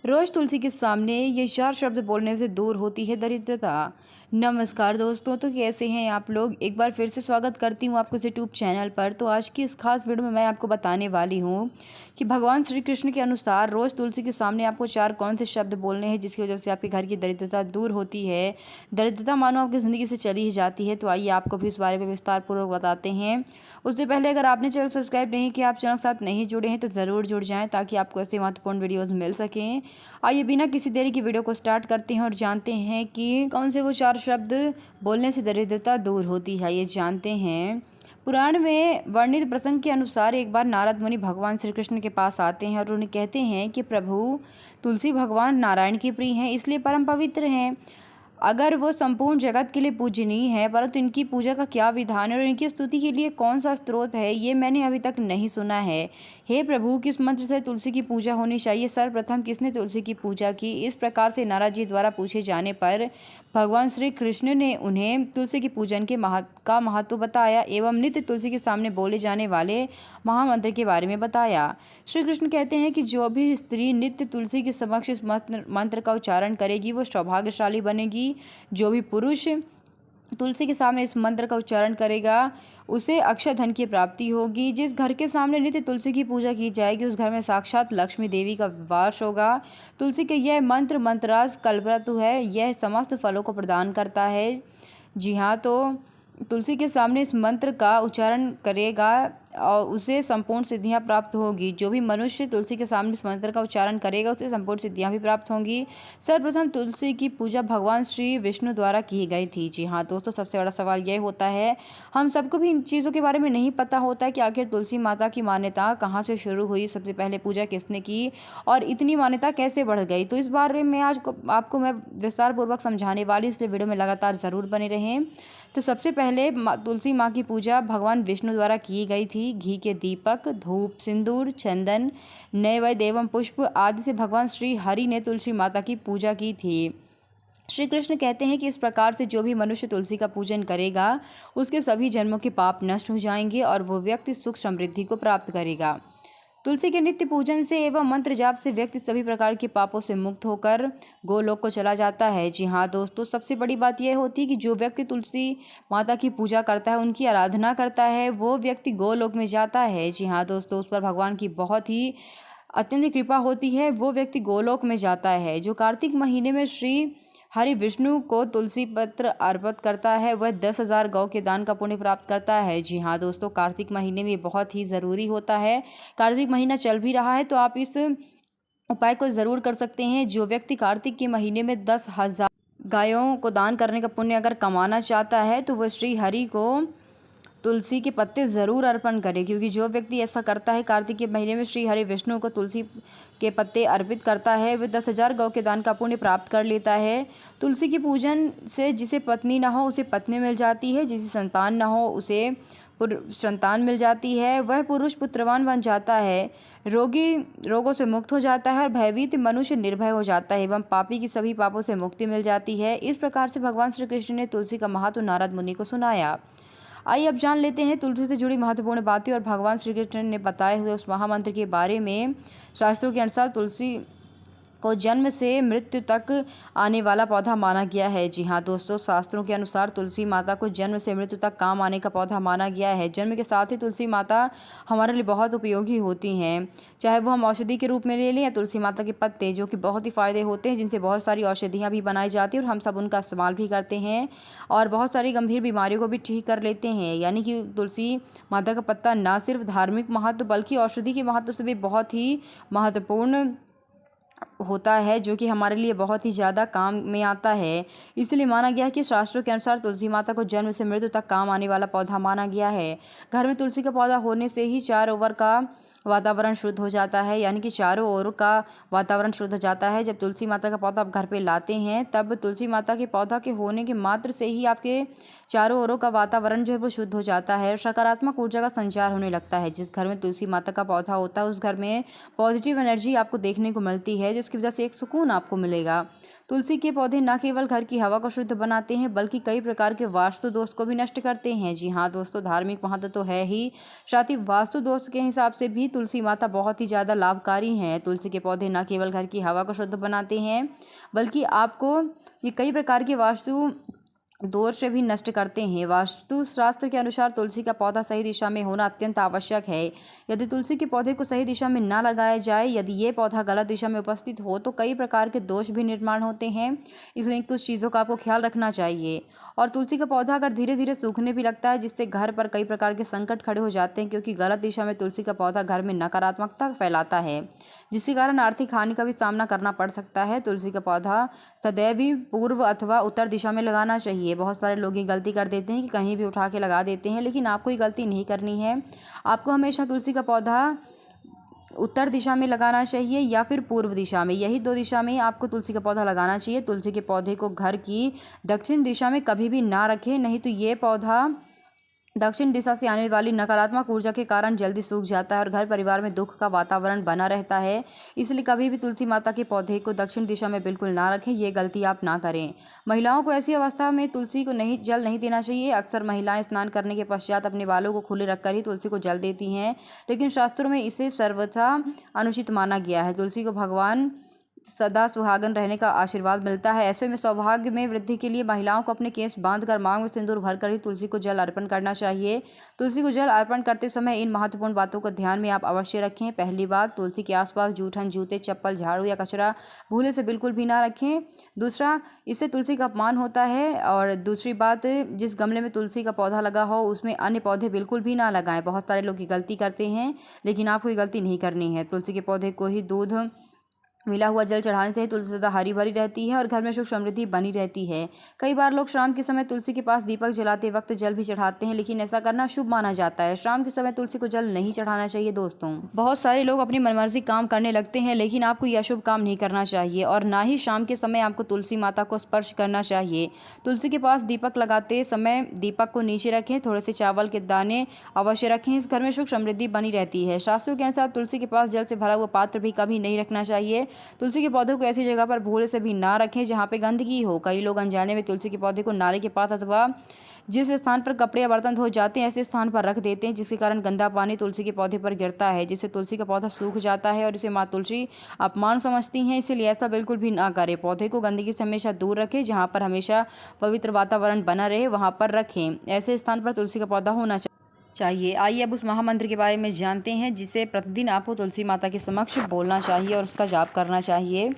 रोज तुलसी के सामने ये 4 शब्द बोलने से दूर होती है दरिद्रता। नमस्कार दोस्तों, तो कैसे हैं आप लोग। एक बार फिर से स्वागत करती हूँ आपको इस यूट्यूब चैनल पर। तो आज की इस खास वीडियो में मैं आपको बताने वाली हूँ कि भगवान श्री कृष्ण के अनुसार रोज तुलसी के सामने आपको 4 कौन से शब्द बोलने हैं जिसकी वजह से आपके घर की दरिद्रता दूर होती है। दरिद्रता मानो आपकी ज़िंदगी से चली ही जाती है। तो आइए आपको भी इस बारे में विस्तार पूर्वक बताते हैं। उससे पहले अगर आपने चैनल सब्सक्राइब नहीं किया, आप चैनल के साथ नहीं जुड़े हैं तो ज़रूर जुड़ जाएं ताकि आपको ऐसे महत्वपूर्ण वीडियोज़ मिल सकें। आइए बिना किसी देरी की वीडियो को स्टार्ट करते हैं और जानते हैं कि कौन से वो 4 शब्द बोलने से दरिद्रता दूर होती है। ये जानते हैं। पुराण में वर्णित प्रसंग के अनुसार एक बार नारद मुनि भगवान श्री कृष्ण के पास आते हैं और उन्हें कहते हैं कि प्रभु, तुलसी भगवान नारायण की प्रिय हैं, इसलिए परम पवित्र हैं। अगर वो संपूर्ण जगत के लिए पूजनीय है, परंतु इनकी पूजा का क्या विधान है और इनकी स्तुति के लिए कौन सा स्रोत है, ये मैंने अभी तक नहीं सुना है। हे प्रभु, किस मंत्र से तुलसी की पूजा होनी चाहिए? सर्वप्रथम किसने तुलसी की पूजा की? इस प्रकार से नारद जी द्वारा पूछे जाने पर भगवान श्री कृष्ण ने उन्हें तुलसी की पूजन के महत्व बताया एवं नित्य तुलसी के सामने बोले जाने वाले महामंत्र के बारे में बताया। श्री कृष्ण कहते हैं कि जो भी स्त्री नित्य तुलसी के समक्ष इस मंत्र का उच्चारण करेगी वो सौभाग्यशाली बनेगी। जो भी पुरुष तुलसी के सामने इस मंत्र का उच्चारण करेगा उसे अक्षय धन की प्राप्ति होगी। जिस घर के सामने नित्य तुलसी की पूजा की जाएगी उस घर में साक्षात लक्ष्मी देवी का वास होगा। तुलसी के यह मंत्र मंत्राज कल्पतरु है, यह समस्त फलों को प्रदान करता है। जी हाँ, तो तुलसी के सामने इस मंत्र का उच्चारण करेगा और उसे संपूर्ण सिद्धियां प्राप्त होगी। जो भी मनुष्य तुलसी के सामने इस मंत्र का उच्चारण करेगा उसे संपूर्ण सिद्धियां भी प्राप्त होंगी। सर्वप्रथम तुलसी की पूजा भगवान श्री विष्णु द्वारा की गई थी। जी हाँ दोस्तों, सबसे बड़ा सवाल यह होता है, हम सबको भी इन चीज़ों के बारे में नहीं पता होता है कि आखिर तुलसी माता की मान्यता कहाँ से शुरू हुई, सबसे पहले पूजा किसने की और इतनी मान्यता कैसे बढ़ गई। तो इस बारे में आज आपको मैं विस्तार पूर्वक समझाने वाली, इसलिए वीडियो में लगातार ज़रूर बने रहें। तो सबसे पहले तुलसी माँ की पूजा भगवान विष्णु द्वारा की गई थी। घी के दीपक, धूप, सिंदूर, चंदन, नैवेद्य एवं पुष्प आदि से भगवान श्री हरि ने तुलसी माता की पूजा की थी। श्री कृष्ण कहते हैं कि इस प्रकार से जो भी मनुष्य तुलसी का पूजन करेगा उसके सभी जन्मों के पाप नष्ट हो जाएंगे और वो व्यक्ति सुख समृद्धि को प्राप्त करेगा। तुलसी के नित्य पूजन से एवं मंत्र जाप से व्यक्ति सभी प्रकार के पापों से मुक्त होकर गोलोक को चला जाता है। जी हाँ दोस्तों, सबसे बड़ी बात यह होती है कि जो व्यक्ति तुलसी माता की पूजा करता है, उनकी आराधना करता है, वो व्यक्ति गोलोक में जाता है। जी हाँ दोस्तों, उस पर भगवान की बहुत ही अत्यंत कृपा होती है, वो व्यक्ति गोलोक में जाता है। जो कार्तिक महीने में श्री हरि विष्णु को तुलसी पत्र अर्पित करता है वह 10,000 गौ के दान का पुण्य प्राप्त करता है। जी हाँ दोस्तों, कार्तिक महीने में बहुत ही ज़रूरी होता है। कार्तिक महीना चल भी रहा है तो आप इस उपाय को ज़रूर कर सकते हैं। जो व्यक्ति कार्तिक के महीने में 10,000 गायों को दान करने का पुण्य अगर कमाना चाहता है तो वह श्री हरि को तुलसी के पत्ते ज़रूर अर्पण करें, क्योंकि जो व्यक्ति ऐसा करता है कार्तिक के महीने में श्री हरि विष्णु को तुलसी के पत्ते अर्पित करता है वह 10,000 गौ के दान का पुण्य प्राप्त कर लेता है। तुलसी की पूजन से जिसे पत्नी ना हो उसे पत्नी मिल जाती है, जिसे संतान ना हो उसे संतान मिल जाती है, वह पुरुष पुत्रवान बन जाता है, रोगी रोगों से मुक्त हो जाता है और भयभीत मनुष्य निर्भय हो जाता है एवं पापी की सभी पापों से मुक्ति मिल जाती है। इस प्रकार से भगवान श्री कृष्ण ने तुलसी का महत्व नारद मुनि को सुनाया। आइए अब जान लेते हैं तुलसी से जुड़ी महत्वपूर्ण बातें और भगवान श्री कृष्ण ने बताए हुए उस महामंत्र के बारे में। शास्त्रों के अनुसार तुलसी को जन्म से मृत्यु तक आने वाला पौधा माना गया है। जी हाँ दोस्तों, शास्त्रों के अनुसार तुलसी माता को जन्म से मृत्यु तक काम आने का पौधा माना गया है। जन्म के साथ ही तुलसी माता हमारे लिए बहुत उपयोगी होती हैं, चाहे वो हम औषधि के रूप में ले लें या तुलसी माता के पत्ते, जो कि बहुत ही फ़ायदे होते हैं, जिनसे बहुत सारी औषधियाँ भी बनाई जाती हैं और हम सब उनका इस्तेमाल भी करते हैं और बहुत सारी गंभीर बीमारियों को भी ठीक कर लेते हैं। यानी कि तुलसी माता का पत्ता न सिर्फ धार्मिक महत्व बल्कि औषधि के महत्व से भी बहुत ही महत्वपूर्ण होता है, जो कि हमारे लिए बहुत ही ज़्यादा काम में आता है। इसलिए माना गया है कि शास्त्रों के अनुसार तुलसी माता को जन्म से मृत्यु तक काम आने वाला पौधा माना गया है। घर में तुलसी का पौधा होने से ही चारों ओर का वातावरण शुद्ध हो जाता है, यानी कि चारों ओर का वातावरण शुद्ध हो जाता है। जब तुलसी माता का पौधा आप घर पे लाते हैं तब तुलसी माता के पौधा के होने के मात्र से ही आपके चारों ओरों का वातावरण जो है वो शुद्ध हो जाता है और सकारात्मक ऊर्जा का संचार होने लगता है। जिस घर में तुलसी माता का पौधा होता है उस घर में पॉजिटिव एनर्जी आपको देखने को मिलती है, जिसकी वजह से एक सुकून आपको मिलेगा। तुलसी के पौधे न केवल घर की हवा को शुद्ध बनाते हैं बल्कि कई प्रकार के वास्तु दोष को भी नष्ट करते हैं। जी हाँ दोस्तों, धार्मिक महत्व तो है ही, साथ ही वास्तु दोष के हिसाब से भी तुलसी माता बहुत ही ज़्यादा लाभकारी हैं। तुलसी के पौधे न केवल घर की हवा को शुद्ध बनाते हैं बल्कि आपको ये कई प्रकार के वास्तु दोष से भी नष्ट करते हैं। वास्तु शास्त्र के अनुसार तुलसी का पौधा सही दिशा में होना अत्यंत आवश्यक है। यदि तुलसी के पौधे को सही दिशा में न लगाया जाए, यदि ये पौधा गलत दिशा में उपस्थित हो तो कई प्रकार के दोष भी निर्माण होते हैं। इसलिए कुछ चीज़ों का आपको ख्याल रखना चाहिए। और तुलसी का पौधा अगर धीरे धीरे सूखने भी लगता है, जिससे घर पर कई प्रकार के संकट खड़े हो जाते हैं, क्योंकि गलत दिशा में तुलसी का पौधा घर में नकारात्मकता फैलाता है, जिसके कारण आर्थिक हानि का भी सामना करना पड़ सकता है। तुलसी का पौधा सदैव ही पूर्व अथवा उत्तर दिशा में लगाना चाहिए। बहुत सारे लोग ये गलती कर देते हैं कि कहीं भी उठा के लगा देते हैं, लेकिन आपको ये गलती नहीं करनी है। आपको हमेशा तुलसी का पौधा उत्तर दिशा में लगाना चाहिए या फिर पूर्व दिशा में, यही दो दिशा में आपको तुलसी का पौधा लगाना चाहिए। तुलसी के पौधे को घर की दक्षिण दिशा में कभी भी ना रखें, नहीं तो ये पौधा दक्षिण दिशा से आने वाली नकारात्मक ऊर्जा के कारण जल्दी सूख जाता है और घर परिवार में दुख का वातावरण बना रहता है। इसलिए कभी भी तुलसी माता के पौधे को दक्षिण दिशा में बिल्कुल ना रखें, ये गलती आप ना करें। महिलाओं को ऐसी अवस्था में तुलसी को जल नहीं देना चाहिए। अक्सर महिलाएं स्नान करने के पश्चात अपने बालों को खुले रखकर ही तुलसी को जल देती हैं, लेकिन शास्त्रों में इसे सर्वथा अनुचित माना गया है। तुलसी को भगवान सदा सुहागन रहने का आशीर्वाद मिलता है। ऐसे में सौभाग्य में वृद्धि के लिए महिलाओं को अपने केस बांधकर मांग में सिंदूर भरकर ही तुलसी को जल अर्पण करना चाहिए। तुलसी को जल अर्पण करते समय इन महत्वपूर्ण बातों को ध्यान में आप अवश्य रखें। पहली बात, तुलसी के आसपास जूठन, जूते, चप्पल, झाड़ू या कचरा भूले से बिल्कुल भी ना रखें। दूसरा, इससे तुलसी का अपमान होता है। और दूसरी बात, जिस गमले में तुलसी का पौधा लगा हो उसमें अन्य पौधे बिल्कुल भी ना लगाएं। बहुत सारे लोग ये गलती करते हैं, लेकिन आपको ये गलती नहीं करनी है। तुलसी के पौधे को ही दूध मिला हुआ जल चढ़ाने से ही तुलसी सदा हरी भरी रहती है और घर में सुख समृद्धि बनी रहती है। कई बार लोग शाम के समय तुलसी के पास दीपक जलाते वक्त जल भी चढ़ाते हैं, लेकिन ऐसा करना शुभ माना जाता है। शाम के समय तुलसी को जल नहीं चढ़ाना चाहिए दोस्तों। बहुत सारे लोग अपनी मनमर्जी काम करने लगते हैं, लेकिन आपको यह अशुभ काम नहीं करना चाहिए और ना ही शाम के समय आपको तुलसी माता को स्पर्श करना चाहिए। तुलसी के पास दीपक लगाते समय दीपक को नीचे रखें, थोड़े से चावल के दाने अवश्य रखें। इस घर में सुख समृद्धि बनी रहती है। शास्त्रों के अनुसार तुलसी के पास जल से भरा हुआ पात्र भी कभी नहीं रखना चाहिए। तुलसी के पौधे को ऐसी जगह पर भूले से भी ना रखें जहाँ पे गंदगी हो। कई लोग अनजाने में तुलसी के पौधे को नाले के पास अथवा जिस स्थान पर कपड़े या बर्तन धो जाते हैं ऐसे स्थान पर रख देते हैं, जिसके कारण गंदा पानी तुलसी के पौधे पर गिरता है, जिससे तुलसी का पौधा सूख जाता है और इसे माँ तुलसी अपमान समझती हैं। इसलिए ऐसा बिल्कुल भी ना करें। पौधे को गंदगी से हमेशा दूर रखें, जहाँ पर हमेशा पवित्र वातावरण बना रहे वहाँ पर रखें। ऐसे स्थान पर तुलसी का पौधा होना चाहिए। आइए अब उस महामंत्र के बारे में जानते हैं जिसे प्रतिदिन आपको तुलसी माता के समक्ष बोलना चाहिए और उसका जाप करना चाहिए।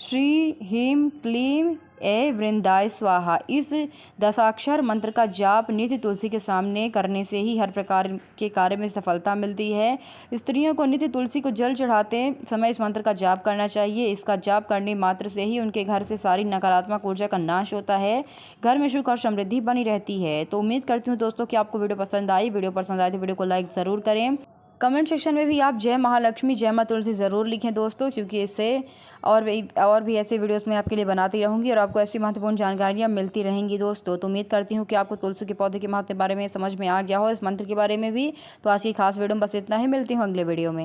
श्री ह्रीं क्लीं ए वृंदाय स्वाहा। इस दशाक्षर मंत्र का जाप नित्य तुलसी के सामने करने से ही हर प्रकार के कार्य में सफलता मिलती है। स्त्रियों को नित्य तुलसी को जल चढ़ाते समय इस मंत्र का जाप करना चाहिए। इसका जाप करने मात्र से ही उनके घर से सारी नकारात्मक ऊर्जा का नाश होता है, घर में सुख और समृद्धि बनी रहती है। तो उम्मीद करती हूँ दोस्तों कि आपको वीडियो पसंद आई। वीडियो पसंद आए तो वीडियो को लाइक ज़रूर करें। कमेंट सेक्शन में भी आप जय महालक्ष्मी जय माँ तुलसी ज़रूर लिखें दोस्तों, क्योंकि इससे और भी ऐसे वीडियोस मैं आपके लिए बनाती रहूँगी और आपको ऐसी महत्वपूर्ण जानकारियाँ मिलती रहेंगी दोस्तों। तो उम्मीद करती हूँ कि आपको तुलसी के पौधे के महत्व के बारे में समझ में आ गया हो, इस मंत्र के बारे में भी। तो आज की खास वीडियो में बस इतना ही, मिलती हूँ अगले वीडियो में।